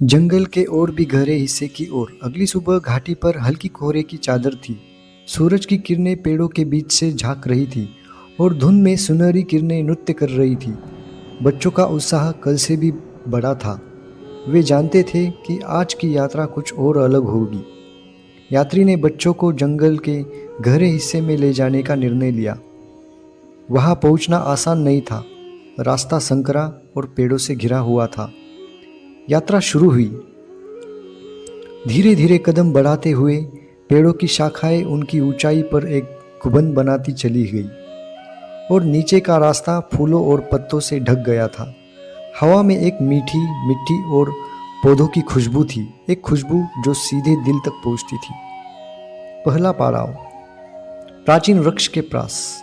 जंगल के और भी गहरे हिस्से की ओर अगली सुबह घाटी पर हल्की कोहरे की चादर थी। सूरज की किरणें पेड़ों के बीच से झांक रही थी और धुंध में सुनहरी किरणें नृत्य कर रही थी। बच्चों का उत्साह कल से भी बड़ा था। वे जानते थे कि आज की यात्रा कुछ और अलग होगी। यात्री ने बच्चों को जंगल के गहरे हिस्से में ले जाने का निर्णय लिया। वहां पहुंचना आसान नहीं था। रास्ता संकरा और पेड़ों से घिरा हुआ था। यात्रा शुरू हुई। धीरे धीरे कदम बढ़ाते हुए पेड़ों की शाखाएं उनकी ऊंचाई पर एक गुंबद बनाती चली गई और नीचे का रास्ता फूलों और पत्तों से ढक गया था। हवा में एक मीठी मिट्टी और पौधों की खुशबू थी, एक खुशबू जो सीधे दिल तक पहुंचती थी। पहला पड़ाव, प्राचीन वृक्ष के पास।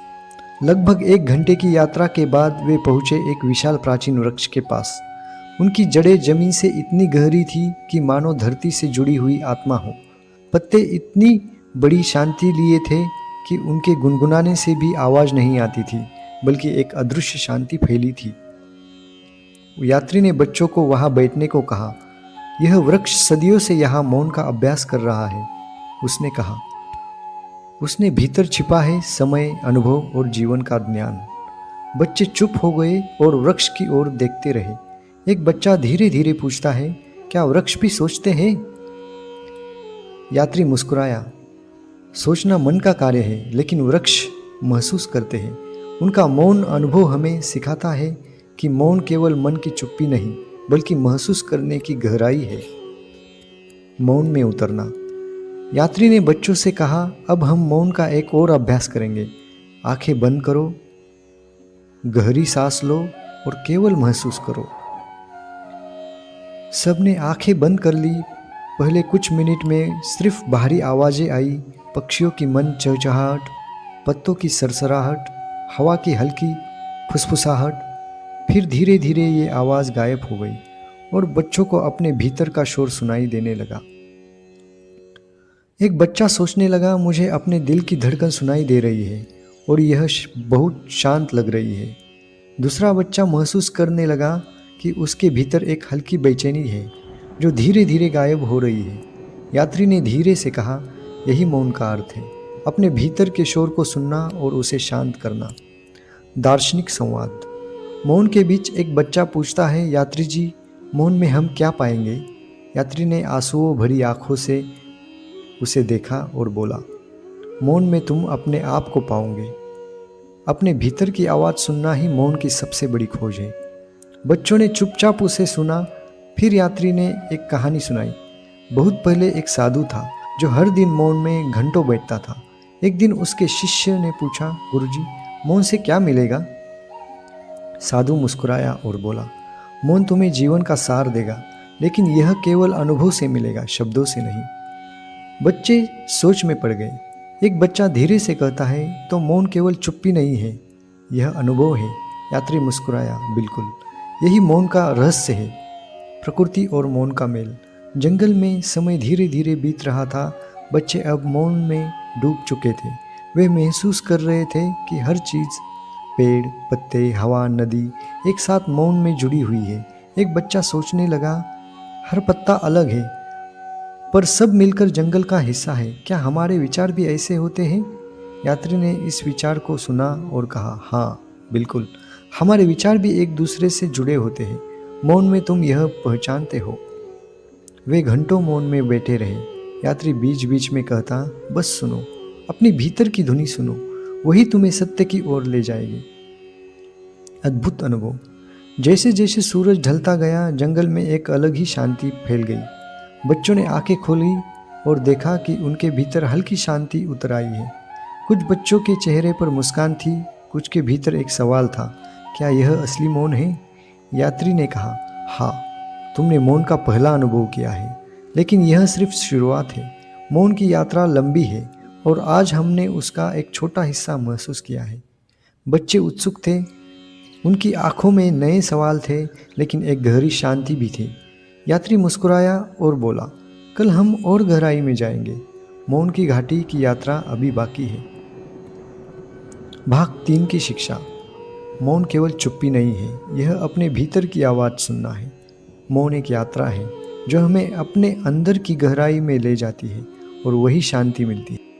लगभग 1 घंटे की यात्रा के बाद वे पहुंचे एक विशाल प्राचीन वृक्ष के पास। उनकी जड़ें जमीन से इतनी गहरी थी कि मानो धरती से जुड़ी हुई आत्मा हो। पत्ते इतनी बड़ी शांति लिए थे कि उनके गुनगुनाने से भी आवाज नहीं आती थी, बल्कि एक अदृश्य शांति फैली थी। यात्री ने बच्चों को वहां बैठने को कहा। यह वृक्ष सदियों से यहाँ मौन का अभ्यास कर रहा है, उसने कहा। उसने भीतर छिपा है समय, अनुभव और जीवन का ज्ञान। बच्चे चुप हो गए और वृक्ष की ओर देखते रहे। एक बच्चा धीरे धीरे पूछता है, क्या वृक्ष भी सोचते हैं? यात्री मुस्कुराया। सोचना मन का कार्य है, लेकिन वृक्ष महसूस करते हैं। उनका मौन अनुभव हमें सिखाता है कि मौन केवल मन की चुप्पी नहीं, बल्कि महसूस करने की गहराई है। मौन में उतरना। यात्री ने बच्चों से कहा, अब हम मौन का एक और अभ्यास करेंगे। आंखें बंद करो, गहरी सांस लो और केवल महसूस करो। सबने आंखें बंद कर ली। पहले कुछ मिनट में सिर्फ बाहरी आवाजें आई, पक्षियों की मन चहचहाहट, पत्तों की सरसराहट, हवा की हल्की फुसफुसाहट। फिर धीरे धीरे ये आवाज़ गायब हो गई और बच्चों को अपने भीतर का शोर सुनाई देने लगा। एक बच्चा सोचने लगा, मुझे अपने दिल की धड़कन सुनाई दे रही है और यह बहुत शांत लग रही है। दूसरा बच्चा महसूस करने लगा कि उसके भीतर एक हल्की बेचैनी है जो धीरे धीरे गायब हो रही है। यात्री ने धीरे से कहा, यही मौन का अर्थ है, अपने भीतर के शोर को सुनना और उसे शांत करना। दार्शनिक संवाद। मौन के बीच एक बच्चा पूछता है, यात्री जी, मौन में हम क्या पाएंगे? यात्री ने आंसुओं भरी आंखों से उसे देखा और बोला, मौन में तुम अपने आप को पाओगे। अपने भीतर की आवाज़ सुनना ही मौन की सबसे बड़ी खोज है। बच्चों ने चुपचाप उसे सुना। फिर यात्री ने एक कहानी सुनाई। बहुत पहले एक साधु था जो हर दिन मौन में घंटों बैठता था। एक दिन उसके शिष्य ने पूछा, गुरुजी, मौन से क्या मिलेगा? साधु मुस्कुराया और बोला, मौन तुम्हें जीवन का सार देगा, लेकिन यह केवल अनुभव से मिलेगा, शब्दों से नहीं। बच्चे सोच में पड़ गए। एक बच्चा धीरे से कहता है, तो मौन केवल चुप्पी नहीं है, यह अनुभव है। यात्री मुस्कुराया, बिल्कुल, यही मौन का रहस्य है। प्रकृति और मौन का मेल। जंगल में समय धीरे धीरे बीत रहा था। बच्चे अब मौन में डूब चुके थे। वे महसूस कर रहे थे कि हर चीज़, पेड़, पत्ते, हवा, नदी, एक साथ मौन में जुड़ी हुई है। एक बच्चा सोचने लगा, हर पत्ता अलग है, पर सब मिलकर जंगल का हिस्सा है। क्या हमारे विचार भी ऐसे होते हैं? यात्री ने इस विचार को सुना और कहा, हाँ बिल्कुल, हमारे विचार भी एक दूसरे से जुड़े होते हैं। मौन में तुम यह पहचानते हो। वे घंटों मौन में बैठे रहे। यात्री बीच बीच में कहता, बस सुनो, अपनी भीतर की धुनी सुनो, वही तुम्हें सत्य की ओर ले जाएगी। अद्भुत अनुभव। जैसे जैसे सूरज ढलता गया, जंगल में एक अलग ही शांति फैल गई। बच्चों ने आंखें खोली और देखा कि उनके भीतर हल्की शांति उतर आई है। कुछ बच्चों के चेहरे पर मुस्कान थी, कुछ के भीतर एक सवाल था, क्या यह असली मौन है? यात्री ने कहा, हाँ, तुमने मौन का पहला अनुभव किया है, लेकिन यह सिर्फ शुरुआत है। मौन की यात्रा लंबी है और आज हमने उसका एक छोटा हिस्सा महसूस किया है। बच्चे उत्सुक थे। उनकी आंखों में नए सवाल थे, लेकिन एक गहरी शांति भी थी। यात्री मुस्कुराया और बोला, कल हम और गहराई में जाएंगे। मौन की घाटी की यात्रा अभी बाकी है। भाग 3 की शिक्षा। मौन केवल चुप्पी नहीं है, यह अपने भीतर की आवाज़ सुनना है। मौन एक यात्रा है, जो हमें अपने अंदर की गहराई में ले जाती है और वही शांति मिलती है।